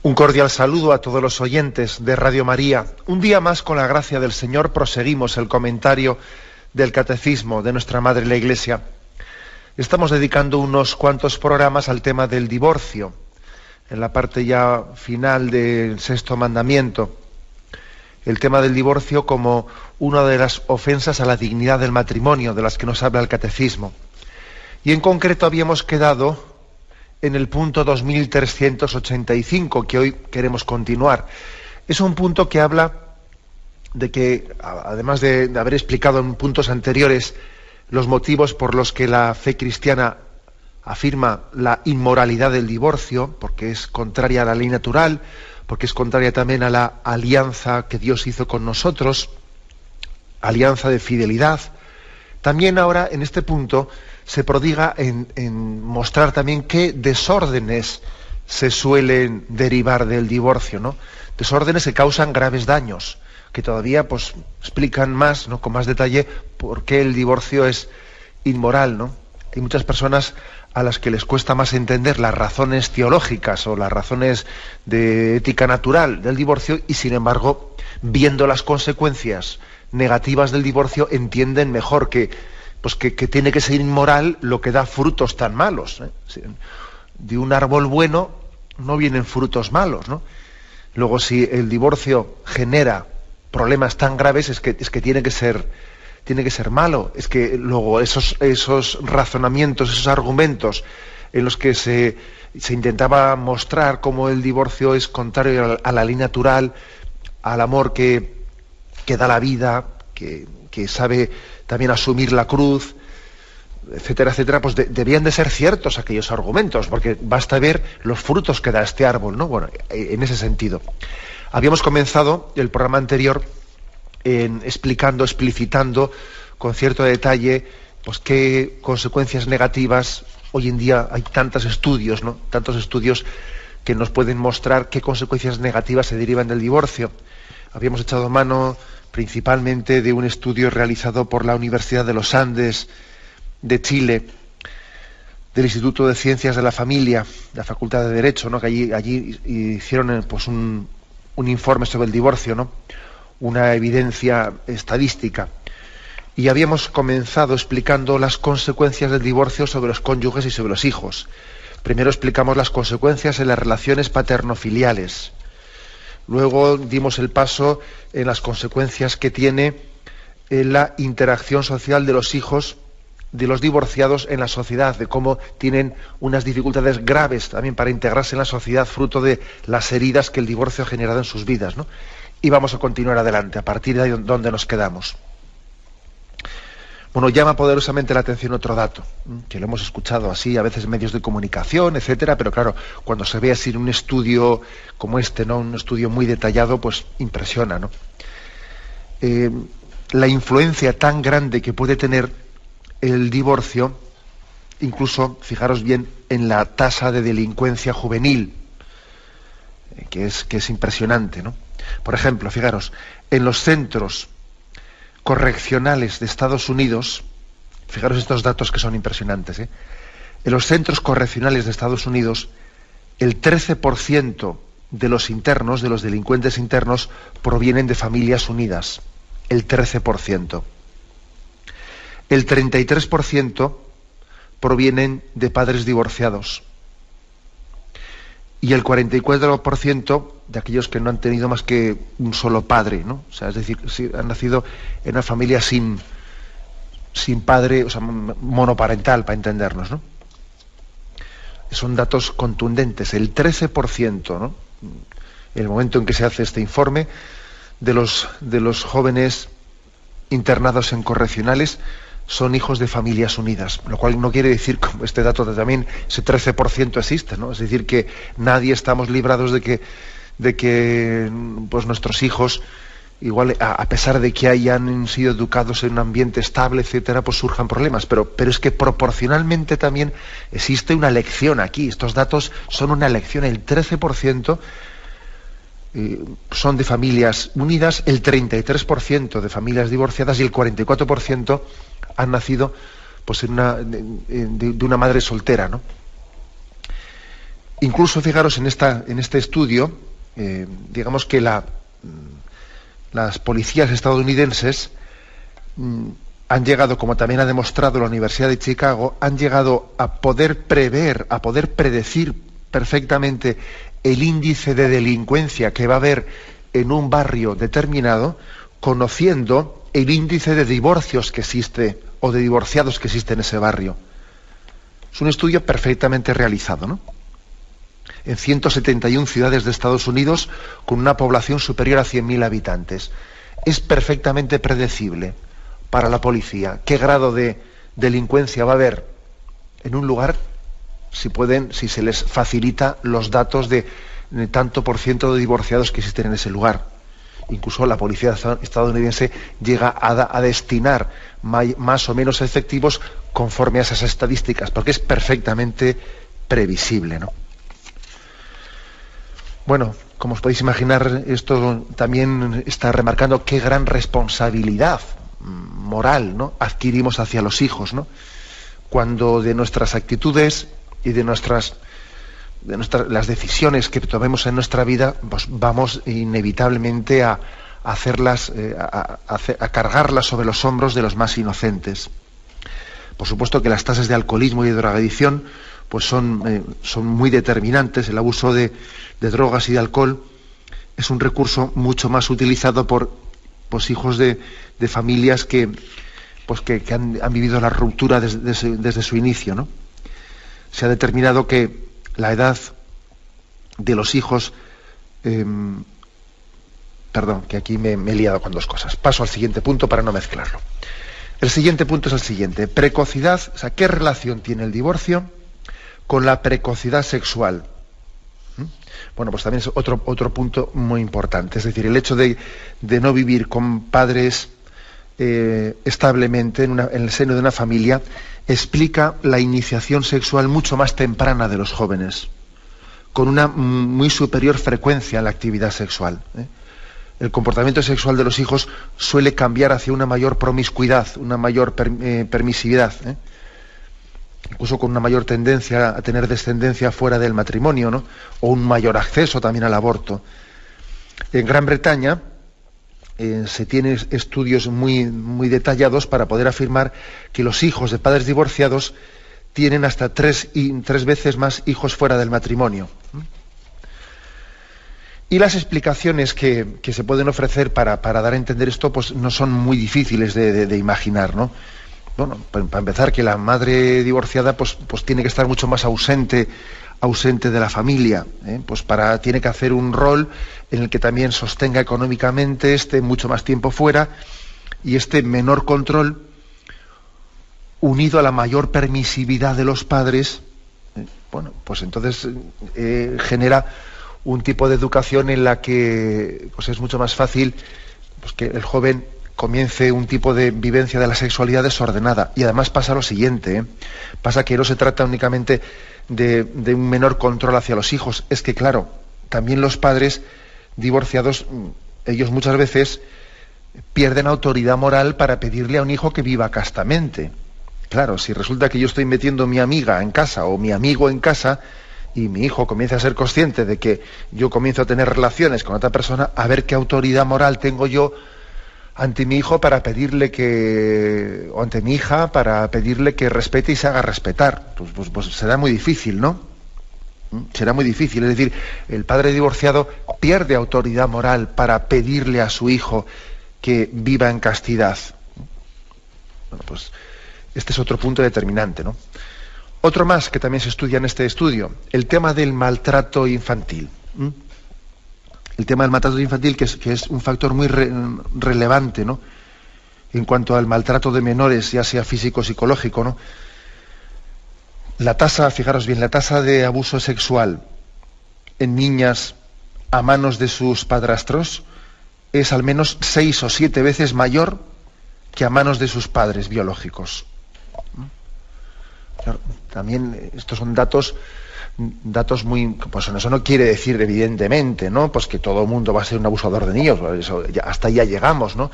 Un cordial saludo a todos los oyentes de Radio María. Un día más, con la gracia del Señor, proseguimos el comentario del Catecismo de nuestra Madre la Iglesia. Estamos dedicando unos cuantos programas al tema del divorcio, en la parte ya final del sexto mandamiento. El tema del divorcio como una de las ofensas a la dignidad del matrimonio, de las que nos habla el Catecismo. Y en concreto habíamos quedado en el punto 2385, que hoy queremos continuar. Es un punto que habla de que, además de haber explicado en puntos anteriores los motivos por los que la fe cristiana afirma la inmoralidad del divorcio, porque es contraria a la ley natural, porque es contraria también a la alianza que Dios hizo con nosotros, alianza de fidelidad. También ahora, en este punto, se prodiga en mostrar también qué desórdenes se suelen derivar del divorcio, ¿no? Desórdenes que causan graves daños, que todavía pues explican más, ¿no?, con más detalle por qué el divorcio es inmoral, ¿no? Hay muchas personas a las que les cuesta más entender las razones teológicas o las razones de ética natural del divorcio y, sin embargo, viendo las consecuencias negativas del divorcio, entienden mejor que tiene que ser inmoral lo que da frutos tan malos, ¿eh? De un árbol bueno no vienen frutos malos, ¿no? Luego, si el divorcio genera problemas tan graves, es que tiene que ser malo. Es que luego esos razonamientos, esos argumentos en los que se intentaba mostrar cómo el divorcio es contrario a la ley natural, al amor que da la vida, que sabe también asumir la cruz, etcétera, etcétera, pues debían de ser ciertos aquellos argumentos, porque basta ver los frutos que da este árbol, ¿no? Bueno, en ese sentido. Habíamos comenzado el programa anterior explicitando con cierto detalle, pues qué consecuencias negativas. Hoy en día hay tantos estudios, ¿no?, tantos estudios que nos pueden mostrar qué consecuencias negativas se derivan del divorcio. Habíamos echado mano principalmente de un estudio realizado por la Universidad de los Andes de Chile, del Instituto de Ciencias de la Familia, de la Facultad de Derecho, ¿no?, que allí hicieron pues un informe sobre el divorcio, ¿no?, una evidencia estadística. Y habíamos comenzado explicando las consecuencias del divorcio sobre los cónyuges y sobre los hijos. Primero explicamos las consecuencias en las relaciones paterno-filiales. Luego dimos el paso en las consecuencias que tiene en la interacción social de los hijos de los divorciados en la sociedad, de cómo tienen unas dificultades graves también para integrarse en la sociedad, fruto de las heridas que el divorcio ha generado en sus vidas, ¿no? Y vamos a continuar adelante, a partir de ahí donde nos quedamos. Bueno, llama poderosamente la atención otro dato, que lo hemos escuchado así, a veces en medios de comunicación, etcétera, pero claro, cuando se ve así en un estudio como este, ¿no?, un estudio muy detallado, pues impresiona, ¿no? La influencia tan grande que puede tener el divorcio, incluso, fijaros bien, en la tasa de delincuencia juvenil, que es impresionante, ¿no? Por ejemplo, fijaros, en los centros correccionales de Estados Unidos, fijaros estos datos que son impresionantes, ¿eh? En los centros correccionales de Estados Unidos, el 13% de los internos, de los delincuentes internos, provienen de familias unidas. El 13%. El 33% provienen de padres divorciados. Y el 44% de aquellos que no han tenido más que un solo padre, ¿no? O sea, es decir, si han nacido en una familia sin padre, o sea, monoparental, para entendernos, ¿no? Son datos contundentes. El 13%, ¿no?, en el momento en que se hace este informe, de los jóvenes internados en correccionales son hijos de familias unidas, lo cual no quiere decir, como este dato también, ese 13% existe, ¿no? Es decir, que nadie estamos librados de que pues nuestros hijos, igual a pesar de que hayan sido educados en un ambiente estable, etcétera, pues surjan problemas, pero es que proporcionalmente también existe una lección aquí. Estos datos son una lección. El 13% son de familias unidas, el 33% de familias divorciadas y el 44% han nacido pues de una madre soltera, ¿no? Incluso fijaros en este estudio, digamos que las policías estadounidenses han llegado, como también ha demostrado la Universidad de Chicago, han llegado a poder prever, a poder predecir perfectamente el índice de delincuencia que va a haber en un barrio determinado, conociendo el índice de divorcios que existe o de divorciados que existe en ese barrio. Es un estudio perfectamente realizado, ¿no? En 171 ciudades de Estados Unidos, con una población superior a 100.000 habitantes. Es perfectamente predecible para la policía qué grado de delincuencia va a haber en un lugar si se les facilita los datos de tanto por ciento de divorciados que existen en ese lugar. Incluso la policía estadounidense llega a destinar más o menos efectivos conforme a esas estadísticas, porque es perfectamente previsible, ¿no? Bueno, como os podéis imaginar, esto también está remarcando qué gran responsabilidad moral, ¿no?, adquirimos hacia los hijos, ¿no? Cuando de nuestras actitudes y de las decisiones que tomemos en nuestra vida, pues vamos inevitablemente a hacerlas, a cargarlas sobre los hombros de los más inocentes. Por supuesto que las tasas de alcoholismo y de drogadicción pues son muy determinantes. El abuso de drogas y de alcohol es un recurso mucho más utilizado por hijos de familias que han vivido la ruptura desde su inicio, ¿no? Se ha determinado que la edad de los hijos... perdón, que aquí me he liado con dos cosas. Paso al siguiente punto para no mezclarlo. El siguiente punto es el siguiente. Precocidad, o sea, ¿qué relación tiene el divorcio con la precocidad sexual? Bueno, pues también es otro punto muy importante. Es decir, el hecho de no vivir con padres establemente en el seno de una familia explica la iniciación sexual mucho más temprana de los jóvenes, con una muy superior frecuencia en la actividad sexual. El comportamiento sexual de los hijos suele cambiar hacia una mayor promiscuidad, una mayor permisividad, incluso con una mayor tendencia a tener descendencia fuera del matrimonio, ¿no?, o un mayor acceso también al aborto. En Gran Bretaña se tienen estudios muy, muy detallados para poder afirmar que los hijos de padres divorciados tienen hasta tres veces más hijos fuera del matrimonio. Y las explicaciones que se pueden ofrecer para dar a entender esto pues no son muy difíciles de imaginar, ¿no? Bueno, para empezar, que la madre divorciada pues tiene que estar mucho más ausente de la familia, pues tiene que hacer un rol en el que también sostenga económicamente, esté mucho más tiempo fuera, y este menor control, unido a la mayor permisividad de los padres, bueno, pues entonces genera un tipo de educación en la que pues es mucho más fácil pues que el joven comience un tipo de vivencia de la sexualidad desordenada. Y además pasa lo siguiente, pasa que no se trata únicamente de un menor control hacia los hijos, es que claro, también los padres divorciados, ellos muchas veces pierden autoridad moral para pedirle a un hijo que viva castamente. Claro, si resulta que yo estoy metiendo a mi amiga en casa o mi amigo en casa, y mi hijo comienza a ser consciente de que yo comienzo a tener relaciones con otra persona, a ver qué autoridad moral tengo yo ante mi hijo para pedirle o ante mi hija, para pedirle que respete y se haga respetar. Pues será muy difícil, ¿no? Será muy difícil. Es decir, el padre divorciado pierde autoridad moral para pedirle a su hijo que viva en castidad. Bueno, pues este es otro punto determinante, ¿no? Otro más que también se estudia en este estudio, el tema del maltrato infantil. El tema del maltrato infantil, que es un factor muy relevante, ¿no?, en cuanto al maltrato de menores, ya sea físico o psicológico, ¿no? La tasa, fijaros bien, la tasa de abuso sexual en niñas a manos de sus padrastros es al menos 6 o 7 veces mayor que a manos de sus padres biológicos. Claro, también estos son datos muy, pues eso no quiere decir evidentemente, ¿no?, pues que todo el mundo va a ser un abusador de niños, eso, hasta ahí ya llegamos, ¿no?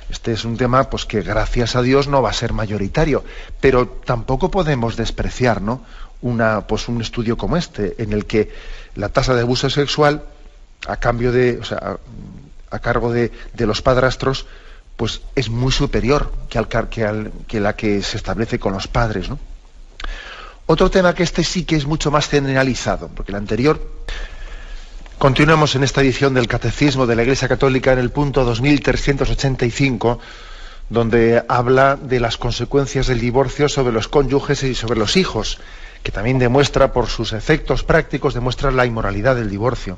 Este es un tema pues que gracias a Dios no va a ser mayoritario, pero tampoco podemos despreciar, ¿no?, un estudio como este, en el que la tasa de abuso sexual a cargo de los padrastros, pues es muy superior que la que se establece con los padres, ¿no? Otro tema que sí que es mucho más generalizado, porque el anterior, continuamos en esta edición del Catecismo de la Iglesia Católica en el punto 2385, donde habla de las consecuencias del divorcio sobre los cónyuges y sobre los hijos, que también demuestra, por sus efectos prácticos, demuestra la inmoralidad del divorcio.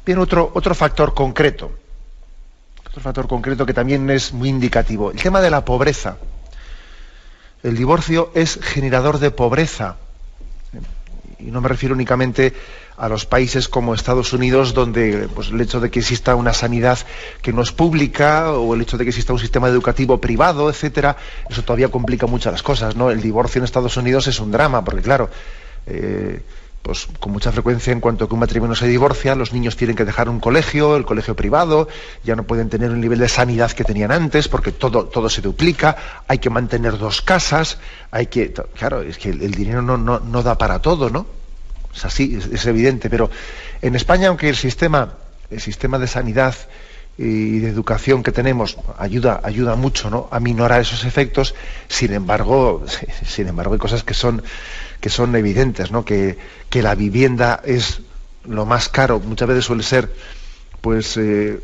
Bien, otro factor concreto que también es muy indicativo, el tema de la pobreza. El divorcio es generador de pobreza, y no me refiero únicamente a los países como Estados Unidos, donde pues, el hecho de que exista una sanidad que no es pública, o el hecho de que exista un sistema educativo privado, etcétera, eso todavía complica mucho las cosas, ¿no? El divorcio en Estados Unidos es un drama, porque claro, pues con mucha frecuencia, en cuanto que un matrimonio se divorcia, los niños tienen que dejar el colegio privado, ya no pueden tener un nivel de sanidad que tenían antes, porque todo se duplica, hay que mantener 2 casas, claro, es que el dinero no da para todo, ¿no? Es así, es evidente, pero en España, aunque el sistema de sanidad y de educación que tenemos ayuda mucho, ¿no?, a minorar esos efectos, sin embargo hay cosas que son evidentes, ¿no?, que la vivienda es lo más caro, muchas veces suele ser pues el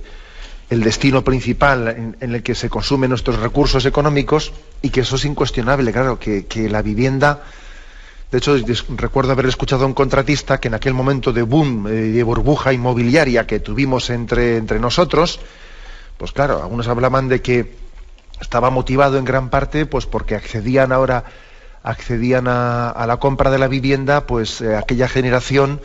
destino principal en el que se consumen nuestros recursos económicos, y que eso es incuestionable, claro, que la vivienda. De hecho, recuerdo haber escuchado a un contratista que en aquel momento de boom, de burbuja inmobiliaria que tuvimos entre nosotros, pues claro, algunos hablaban de que estaba motivado en gran parte pues porque accedían a la compra de la vivienda, pues aquella generación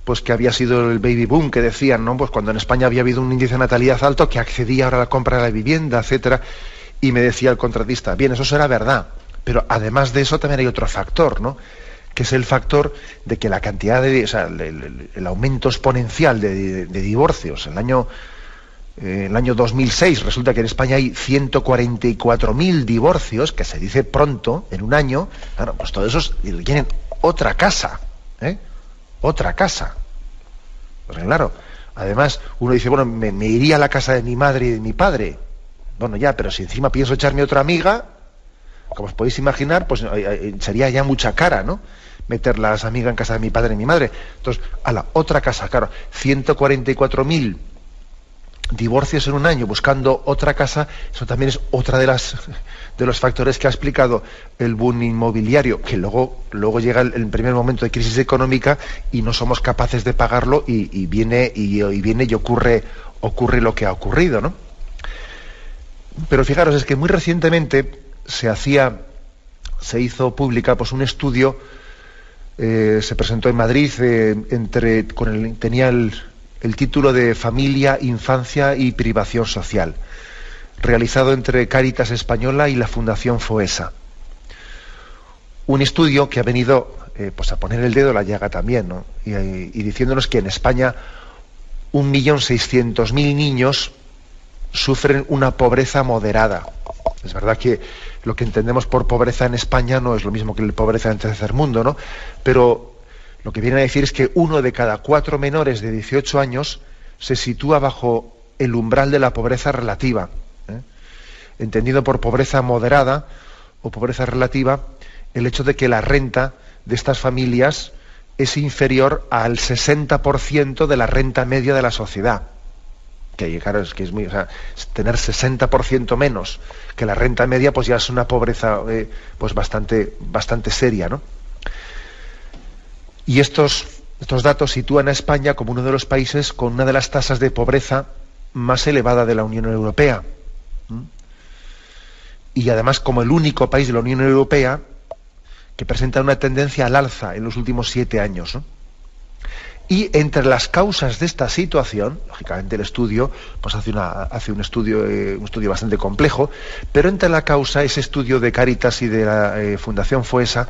pues que había sido el baby boom, que decían, ¿no?, pues cuando en España había habido un índice de natalidad alto, que accedía ahora a la compra de la vivienda, etcétera. Y me decía el contratista, bien, eso será verdad, pero además de eso también hay otro factor, ¿no?, que es el factor de que la cantidad el aumento exponencial de divorcios. El año 2006 resulta que en España hay 144.000 divorcios, que se dice pronto, en un año. Claro, pues todos esos tienen otra casa, otra casa. Pues claro, además uno dice, bueno, me iría a la casa de mi madre y de mi padre. Bueno, ya, pero si encima pienso echarme otra amiga, como os podéis imaginar, pues sería ya mucha cara, ¿no?, meter las amigas en casa de mi padre y mi madre. Entonces, a la otra casa, claro, 144.000 divorcios en un año buscando otra casa. Eso también es otra de los factores que ha explicado el boom inmobiliario, que luego llega el primer momento de crisis económica y no somos capaces de pagarlo, y viene y ocurre lo que ha ocurrido, ¿no? Pero fijaros, es que muy recientemente se hizo pública pues un estudio, se presentó en Madrid, tenía el título de Familia, Infancia y Privación Social, realizado entre Cáritas Española y la Fundación Foessa. Un estudio que ha venido pues a poner el dedo en la llaga también, ¿no?, y diciéndonos que en España 1.600.000 niños sufren una pobreza moderada. Es verdad que lo que entendemos por pobreza en España no es lo mismo que la pobreza en el tercer mundo, ¿no?, pero lo que viene a decir es que 1 de cada 4 menores de 18 años se sitúa bajo el umbral de la pobreza relativa. Entendido por pobreza moderada o pobreza relativa el hecho de que la renta de estas familias es inferior al 60% de la renta media de la sociedad. Que claro, es tener 60% menos que la renta media, pues ya es una pobreza pues bastante seria, ¿no? Y estos datos sitúan a España como uno de los países con una de las tasas de pobreza más elevada de la Unión Europea. Y además como el único país de la Unión Europea que presenta una tendencia al alza en los últimos 7 años, ¿no? Y entre las causas de esta situación, lógicamente el estudio pues hace un estudio bastante complejo, pero entre la causa, ese estudio de Cáritas y de la Fundación Foessa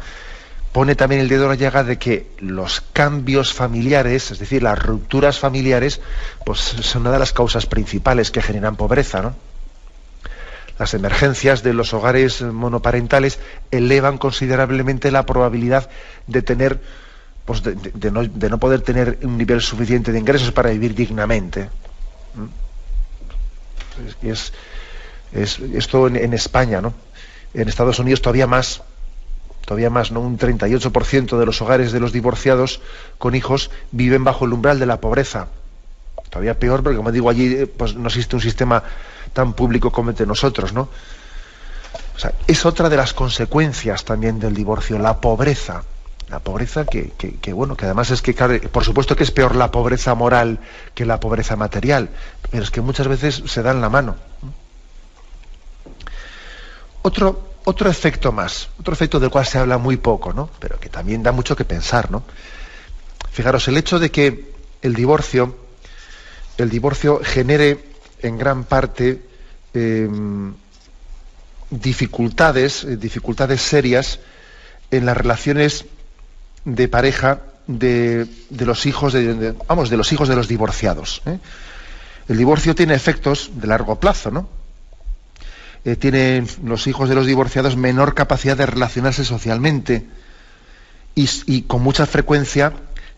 pone también el dedo en la llaga de que los cambios familiares, es decir, las rupturas familiares, pues son una de las causas principales que generan pobreza, ¿no? Las emergencias de los hogares monoparentales elevan considerablemente la probabilidad de tener, pues de no poder tener un nivel suficiente de ingresos para vivir dignamente. Esto en España, ¿no? En Estados Unidos todavía más, ¿no? Un 38% de los hogares de los divorciados con hijos viven bajo el umbral de la pobreza. Todavía peor, porque como digo, allí pues no existe un sistema tan público como el de nosotros, ¿no? O sea, es otra de las consecuencias también del divorcio, la pobreza. La pobreza que además es que, claro, por supuesto que es peor la pobreza moral que la pobreza material, pero es que muchas veces se dan la mano. Otro efecto más, otro efecto del cual se habla muy poco, ¿no? Pero que también da mucho que pensar, ¿no? Fijaros, el hecho de que el divorcio genere en gran parte dificultades serias en las relaciones de pareja de los hijos de los divorciados, ¿eh? El divorcio tiene efectos de largo plazo, ¿no? Tienen los hijos de los divorciados menor capacidad de relacionarse socialmente y con mucha frecuencia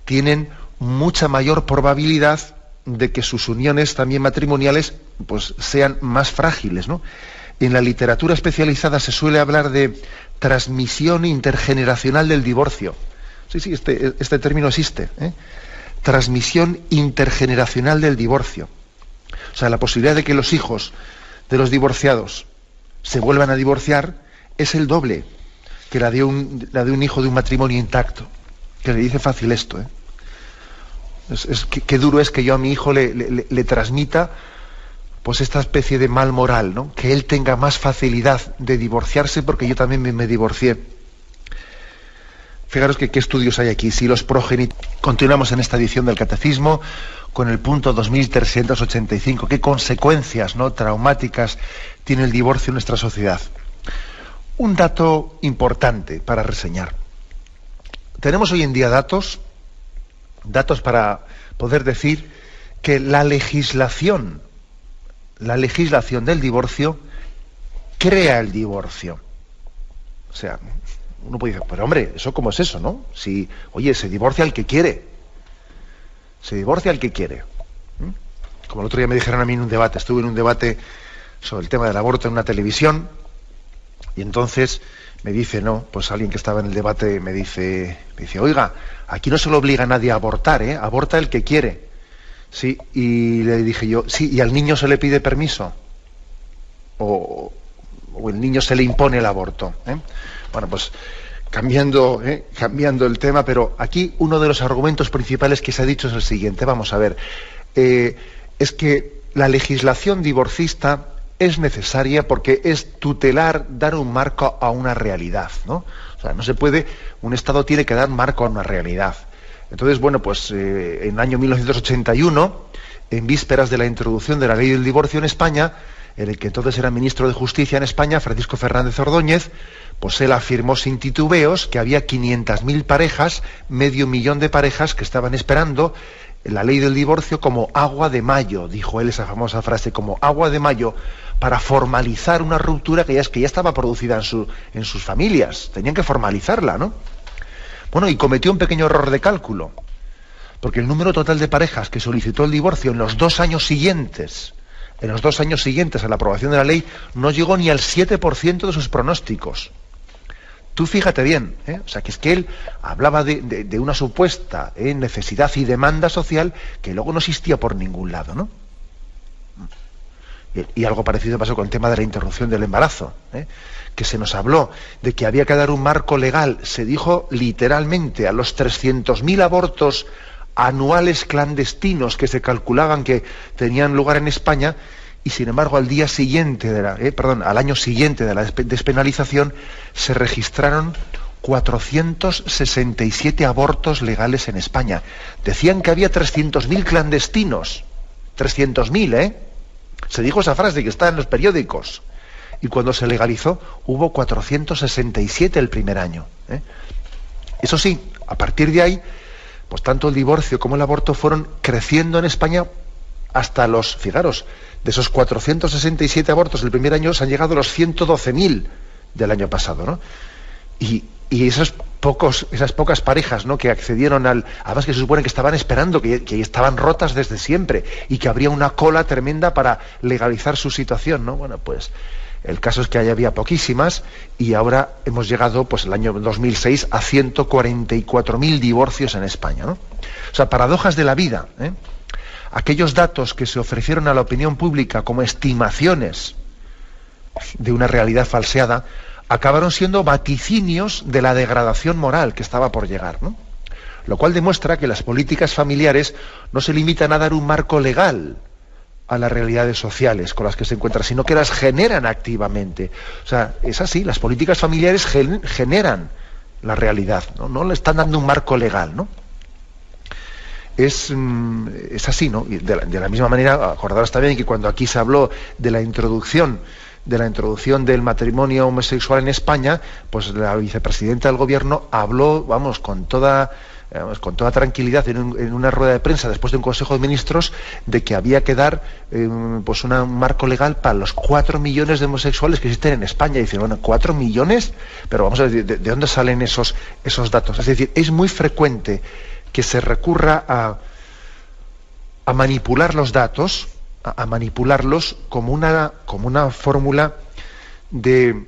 tienen mucha mayor probabilidad de que sus uniones también matrimoniales pues sean más frágiles, ¿no? En la literatura especializada se suele hablar de transmisión intergeneracional del divorcio. Sí, este término existe, ¿eh? Transmisión intergeneracional del divorcio. O sea, la posibilidad de que los hijos de los divorciados se vuelvan a divorciar es el doble que la de un hijo de un matrimonio intacto. Que le dice fácil esto, ¿eh? Qué duro es que yo a mi hijo le transmita pues esta especie de mal moral, ¿no? Que él tenga más facilidad de divorciarse porque yo también me divorcié. Fijaros qué estudios hay aquí. Si los Continuamos en esta edición del Catecismo con el punto 2385. ¿Qué consecuencias, ¿no?, traumáticas tiene el divorcio en nuestra sociedad? Un dato importante para reseñar. Tenemos hoy en día datos para poder decir que la legislación del divorcio crea el divorcio. O sea, uno puede decir, pero hombre, ¿eso cómo es eso, no? Si, oye, se divorcia el que quiere. Como el otro día me dijeron a mí en un debate, estuve en un debate sobre el tema del aborto en una televisión, y entonces me dice, pues alguien que estaba en el debate me dice, oiga, aquí no se le obliga a nadie a abortar, aborta el que quiere. Sí, y le dije yo, sí, ¿y al niño se le pide permiso? ¿O el niño se le impone el aborto? Bueno, pues cambiando el tema, pero aquí uno de los argumentos principales que se ha dicho es el siguiente. Vamos a ver, es que la legislación divorcista es necesaria porque es tutelar, dar un marco a una realidad, ¿no? O sea, no se puede, un Estado tiene que dar marco a una realidad. Entonces, bueno, pues en el año 1981, en vísperas de la introducción de la ley del divorcio en España, en el que entonces era ministro de Justicia en España, Francisco Fernández Ordóñez, pues él afirmó sin titubeos que había 500.000 parejas, 500.000 de parejas que estaban esperando la ley del divorcio como agua de mayo, dijo él esa famosa frase, como agua de mayo, para formalizar una ruptura que ya estaba producida en sus familias. Tenían que formalizarla, ¿no? Bueno, y cometió un pequeño error de cálculo, porque el número total de parejas que solicitó el divorcio en los 2 años siguientes a la aprobación de la ley, no llegó ni al 7% de sus pronósticos. Tú fíjate bien, o sea, que es que él hablaba de una supuesta necesidad y demanda social que luego no existía por ningún lado, ¿no? Y algo parecido pasó con el tema de la interrupción del embarazo, que se nos habló de que había que dar un marco legal, se dijo literalmente a los 300.000 abortos anuales clandestinos que se calculaban que tenían lugar en España, y sin embargo al año siguiente de la despenalización se registraron 467 abortos legales en España. Decían que había 300.000 clandestinos. 300.000, Se dijo esa frase que está en los periódicos. Y cuando se legalizó hubo 467 el primer año. Eso sí, a partir de ahí, pues tanto el divorcio como el aborto fueron creciendo en España hasta los, fijaros, de esos 467 abortos del primer año se han llegado a los 112.000 del año pasado, ¿no? Y esas pocas parejas, ¿no?, que accedieron además que se supone que estaban esperando, que estaban rotas desde siempre y que habría una cola tremenda para legalizar su situación, ¿no? Bueno, pues el caso es que ahí había poquísimas y ahora hemos llegado, pues el año 2006, a 144.000 divorcios en España, ¿no? O sea, paradojas de la vida, ¿eh? Aquellos datos que se ofrecieron a la opinión pública como estimaciones de una realidad falseada acabaron siendo vaticinios de la degradación moral que estaba por llegar, ¿no? Lo cual demuestra que las políticas familiares no se limitan a dar un marco legal a las realidades sociales con las que se encuentran, sino que las generan activamente. O sea, es así, las políticas familiares generan la realidad, no le están dando un marco legal, ¿no? Es así, ¿no? Y de la misma manera, acordaros también que cuando aquí se habló de la introducción del matrimonio homosexual en España, pues la vicepresidenta del gobierno habló, con toda tranquilidad en una rueda de prensa después de un consejo de ministros, de que había que dar pues un marco legal para los 4 millones de homosexuales que existen en España. Y dicen, bueno, 4 millones, pero vamos a ver, ¿de dónde salen esos datos? Es decir, es muy frecuente que se recurra a manipular los datos, a manipularlos como una fórmula de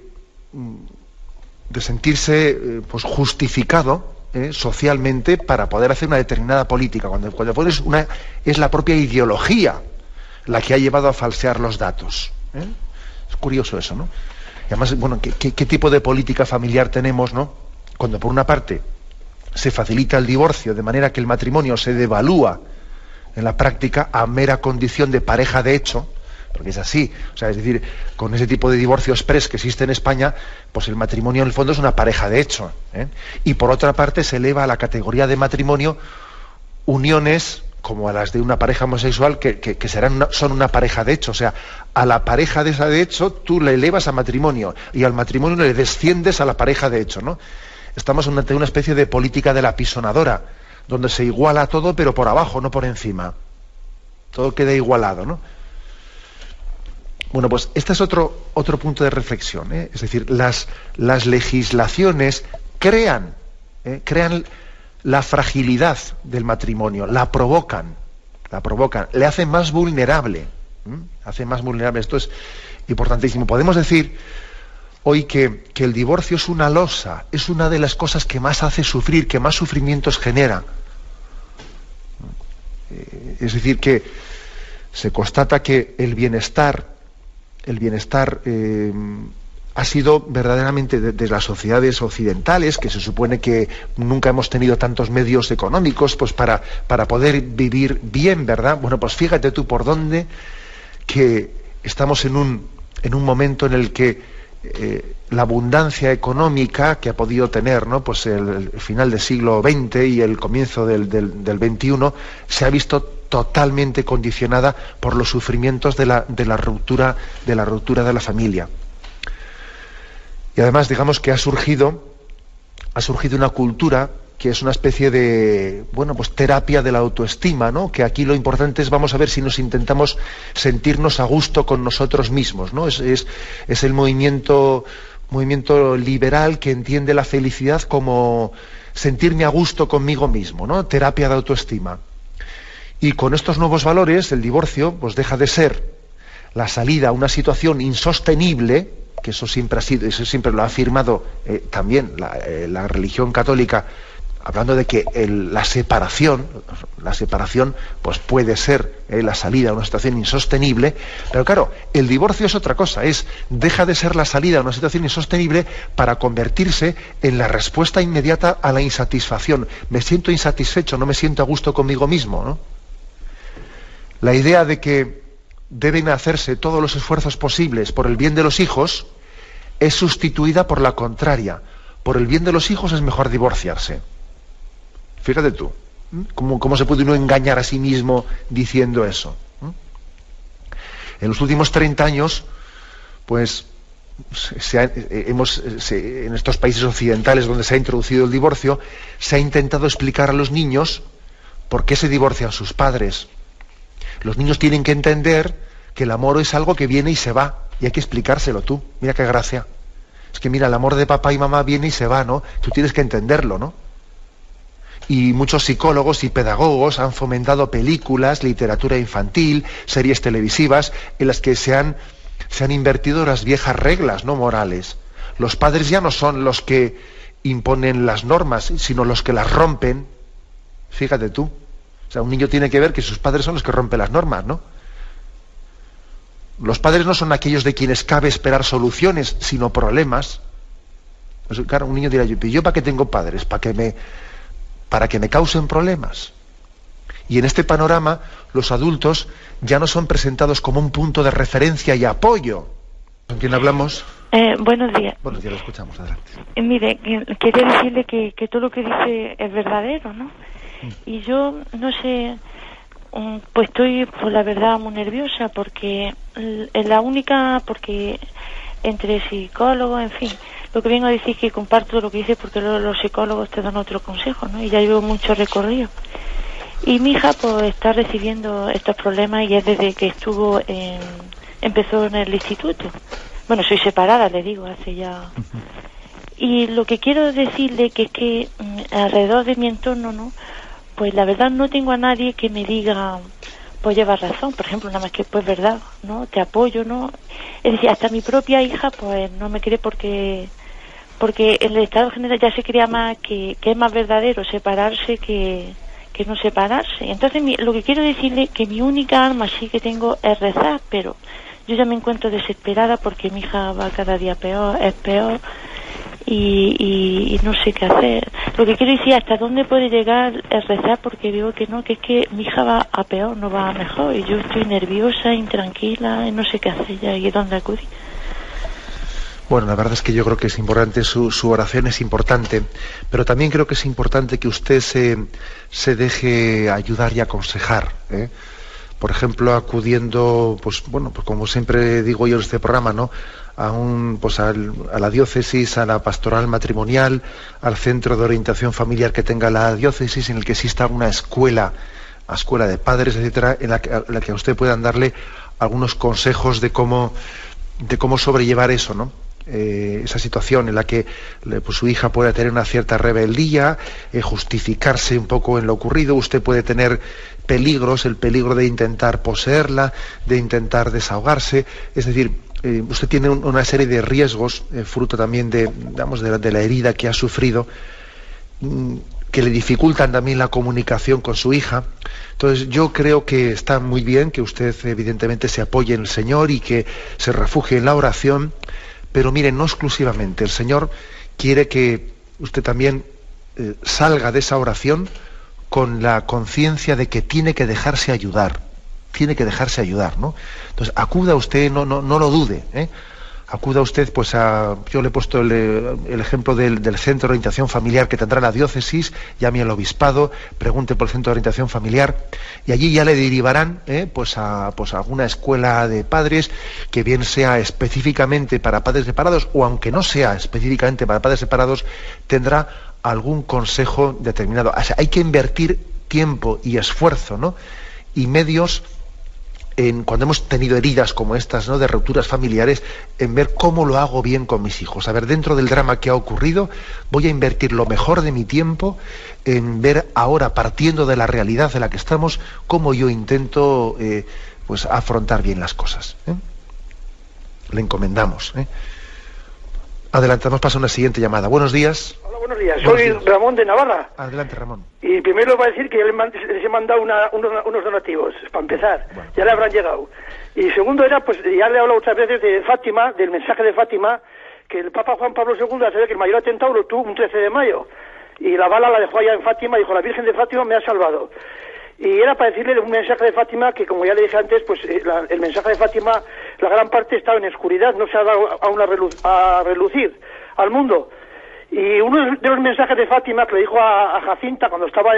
sentirse pues justificado socialmente para poder hacer una determinada política, cuando pones es la propia ideología la que ha llevado a falsear los datos, ¿eh? Es curioso eso, ¿no? Y además, bueno, ¿qué tipo de política familiar tenemos, ¿no? Cuando por una parte se facilita el divorcio de manera que el matrimonio se devalúa en la práctica a mera condición de pareja de hecho, porque es así, o sea, es decir, con ese tipo de divorcio express que existe en España, pues el matrimonio en el fondo es una pareja de hecho, ¿eh? Y por otra parte se eleva a la categoría de matrimonio uniones como a las de una pareja homosexual que son una pareja de hecho. O sea, a la pareja de esa de hecho tú le elevas a matrimonio y al matrimonio le desciendes a la pareja de hecho, ¿no? Estamos ante una especie de política de la pisonadora, donde se iguala todo, pero por abajo, no por encima. Todo queda igualado, ¿no? Bueno, pues este es otro punto de reflexión, ¿eh? Es decir, las legislaciones crean la fragilidad del matrimonio, la provocan, le hacen más vulnerable, Esto es importantísimo. Podemos decir hoy que el divorcio es una losa, es una de las cosas que más hace sufrir, que más sufrimientos genera. Es decir, que se constata que el bienestar ha sido verdaderamente de las sociedades occidentales, que se supone que nunca hemos tenido tantos medios económicos pues para poder vivir bien, ¿verdad? Bueno, pues fíjate tú por dónde, que estamos en un momento en el que la abundancia económica que ha podido tener, ¿no?, pues el final del siglo XX y el comienzo del XXI se ha visto totalmente condicionada por los sufrimientos de la ruptura de la familia. Y además, digamos que ha surgido una cultura que es una especie de, pues terapia de la autoestima, ¿no? Que aquí lo importante es, vamos a ver si nos intentamos sentirnos a gusto con nosotros mismos, ¿no? Es el movimiento liberal que entiende la felicidad como sentirme a gusto conmigo mismo, ¿no? Terapia de autoestima. Y con estos nuevos valores, el divorcio pues deja de ser la salida a una situación insostenible, que eso siempre lo ha afirmado también la religión católica, hablando de que la separación pues puede ser la salida a una situación insostenible, pero claro, el divorcio es otra cosa, deja de ser la salida a una situación insostenible para convertirse en la respuesta inmediata a la insatisfacción. Me siento insatisfecho, no me siento a gusto conmigo mismo, ¿no? La idea de que deben hacerse todos los esfuerzos posibles por el bien de los hijos es sustituida por la contraria. Por el bien de los hijos es mejor divorciarse. Fíjate tú, ¿cómo se puede uno engañar a sí mismo diciendo eso? En los últimos 30 años, pues, en estos países occidentales donde se ha introducido el divorcio, se ha intentado explicar a los niños por qué se divorcian sus padres. Los niños tienen que entender que el amor es algo que viene y se va, y hay que explicárselo tú. Mira qué gracia. Es que mira, el amor de papá y mamá viene y se va, ¿no? Tú tienes que entenderlo, ¿no? Y muchos psicólogos y pedagogos han fomentado películas, literatura infantil, series televisivas, en las que se han invertido las viejas reglas, ¿no?, morales. Los padres ya no son los que imponen las normas, sino los que las rompen. Fíjate tú. O sea, un niño tiene que ver que sus padres son los que rompen las normas, ¿no? Los padres no son aquellos de quienes cabe esperar soluciones, sino problemas. Pues, claro, un niño dirá, ¿yo para qué tengo padres? ¿Para que me causen problemas? Y en este panorama, los adultos ya no son presentados como un punto de referencia y apoyo. ¿Con quién hablamos? Buenos días. Buenos días, lo escuchamos, adelante. Mire, quería decirle que todo lo que dice es verdadero, ¿no? Y yo, no sé, pues estoy, pues la verdad, muy nerviosa, porque es la única, porque entre psicólogos, en fin, lo que vengo a decir es que comparto lo que dice, porque los psicólogos te dan otro consejo, ¿no? Y ya llevo mucho recorrido. Y mi hija, pues, está recibiendo estos problemas, y es desde que empezó en el instituto. Bueno, soy separada, le digo, hace ya... Y lo que quiero decirle que es que alrededor de mi entorno, ¿no?, pues la verdad no tengo a nadie que me diga, pues llevas razón, por ejemplo, nada más que pues verdad, ¿no?, te apoyo, ¿no? Es decir, hasta mi propia hija pues no me cree, porque en el estado general ya se crea más que es más verdadero separarse que no separarse. Entonces lo que quiero decirle que mi única arma sí que tengo es rezar, pero yo ya me encuentro desesperada porque mi hija va cada día peor, es peor, y no sé qué hacer. Lo que quiero decir, hasta dónde puede llegar el rezar, porque veo que no, que es que mi hija va a peor, no va a mejor, y yo estoy nerviosa, intranquila, y no sé qué hacer ya y dónde acudir. Bueno, la verdad es que yo creo que es importante, su oración es importante, pero también creo que es importante que usted se deje ayudar y aconsejar, ¿eh? Por ejemplo, acudiendo, pues bueno, pues como siempre digo yo en este programa, ¿no?, a la diócesis, a la pastoral matrimonial, al centro de orientación familiar que tenga la diócesis, en el que exista una escuela de padres, etcétera, en la que a usted puedan darle algunos consejos de cómo sobrellevar eso, ¿no? Esa situación en la que pues, su hija puede tener una cierta rebeldía, justificarse un poco en lo ocurrido. Usted puede tener peligros, el peligro de intentar poseerla, de intentar desahogarse. Es decir, usted tiene una serie de riesgos, fruto también de la herida que ha sufrido, que le dificultan también la comunicación con su hija. Entonces yo creo que está muy bien que usted evidentemente se apoye en el Señor y que se refugie en la oración, pero mire, no exclusivamente. El Señor quiere que usted también salga de esa oración con la conciencia de que tiene que dejarse ayudar, ¿no? Entonces acuda usted, no lo dude, ¿eh? Acuda usted, pues yo le he puesto el ejemplo del centro de orientación familiar que tendrá la diócesis, llame al obispado, pregunte por el centro de orientación familiar, y allí ya le derivarán pues a alguna escuela de padres, que bien sea específicamente para padres separados, o aunque no sea específicamente para padres separados, tendrá algún consejo determinado. O sea, hay que invertir tiempo y esfuerzo, ¿no?, y medios cuando hemos tenido heridas como estas, ¿no?, de rupturas familiares, en ver cómo lo hago bien con mis hijos. A ver, dentro del drama que ha ocurrido, voy a invertir lo mejor de mi tiempo en ver ahora, partiendo de la realidad en la que estamos, cómo yo intento pues afrontar bien las cosas, ¿eh? Le encomendamos, ¿eh? Adelantamos, pasa una siguiente llamada. Buenos días. Hola, buenos días. Soy Ramón de Navarra. Adelante, Ramón. Y primero voy a decir que les he mandado unos donativos, para empezar. Bueno, ya le habrán llegado. Y segundo era, pues ya le he hablado otras veces de Fátima, del mensaje de Fátima, que el Papa Juan Pablo II, a saber que el mayor atentado lo tuvo un 13 de mayo. Y la bala la dejó allá en Fátima, y dijo, la Virgen de Fátima me ha salvado. Y era para decirle un mensaje de Fátima que, como ya le dije antes, pues el mensaje de Fátima, la gran parte estaba en oscuridad, no se ha dado a relucir al mundo. Y uno de los mensajes de Fátima que le dijo a Jacinta cuando estaba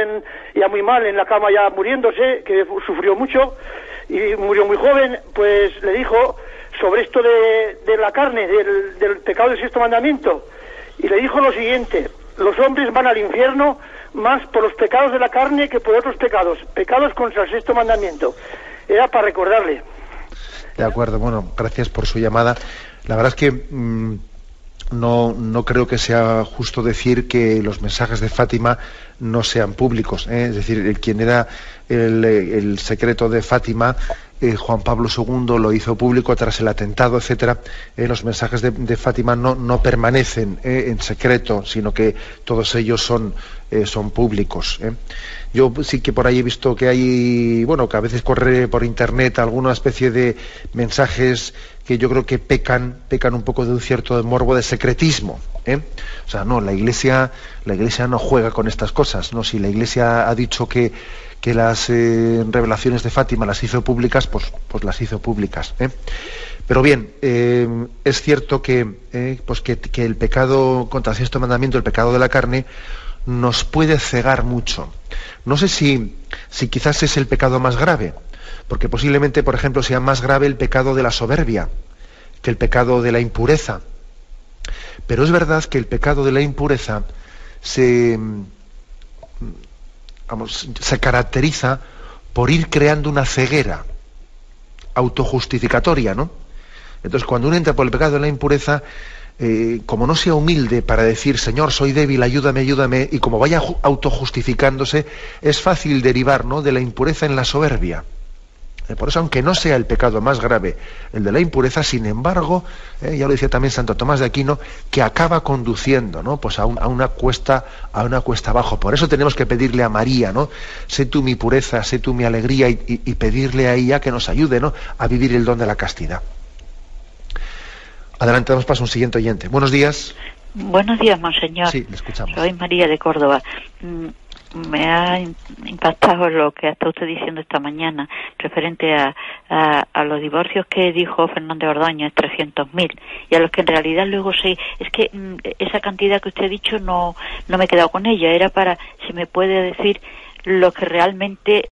ya muy mal, en la cama ya muriéndose, que sufrió mucho y murió muy joven, pues le dijo sobre esto de la carne, del pecado del sexto mandamiento. Y le dijo lo siguiente: los hombres van al infierno más por los pecados de la carne que por otros pecados contra el sexto mandamiento. era para recordarle. De acuerdo, bueno, gracias por su llamada. La verdad es que no creo que sea justo decir que los mensajes de Fátima no sean públicos, ¿eh? Es decir, quien era el secreto de Fátima, Juan Pablo II lo hizo público tras el atentado, etcétera. Los mensajes de Fátima no permanecen en secreto, sino que todos ellos son públicos. Yo sí que por ahí he visto que hay, bueno, que a veces corre por internet alguna especie de mensajes que yo creo que pecan un poco de un cierto morbo de secretismo. O sea, no, la Iglesia no juega con estas cosas, ¿no? Si la Iglesia ha dicho que las revelaciones de Fátima las hizo públicas, pues las hizo públicas. Pero bien, es cierto que el pecado contra el sexto mandamiento, el pecado de la carne, nos puede cegar mucho. No sé si quizás es el pecado más grave, porque posiblemente, por ejemplo, sea más grave el pecado de la soberbia que el pecado de la impureza. Pero es verdad que el pecado de la impureza se caracteriza por ir creando una ceguera autojustificatoria, ¿no? Entonces, cuando uno entra por el pecado de la impureza, como no sea humilde para decir, Señor, soy débil, ayúdame, y como vaya autojustificándose, es fácil derivar, ¿no?, de la impureza en la soberbia. Por eso, aunque no sea el pecado más grave el de la impureza, sin embargo, ya lo decía también Santo Tomás de Aquino, que acaba conduciendo, ¿no?, pues a una cuesta abajo. Por eso tenemos que pedirle a María, ¿no?, sé tú mi pureza, sé tú mi alegría, y pedirle a ella que nos ayude, ¿no?, a vivir el don de la castidad. Adelante, damos paso a un siguiente oyente. Buenos días. Buenos días, monseñor. Sí, le escuchamos. Soy María de Córdoba. Me ha impactado lo que está usted diciendo esta mañana referente a los divorcios que dijo Fernández Ordóñez, 300.000, y a los que en realidad luego es que esa cantidad que usted ha dicho no me he quedado con ella. Era para, si me puede decir, lo que realmente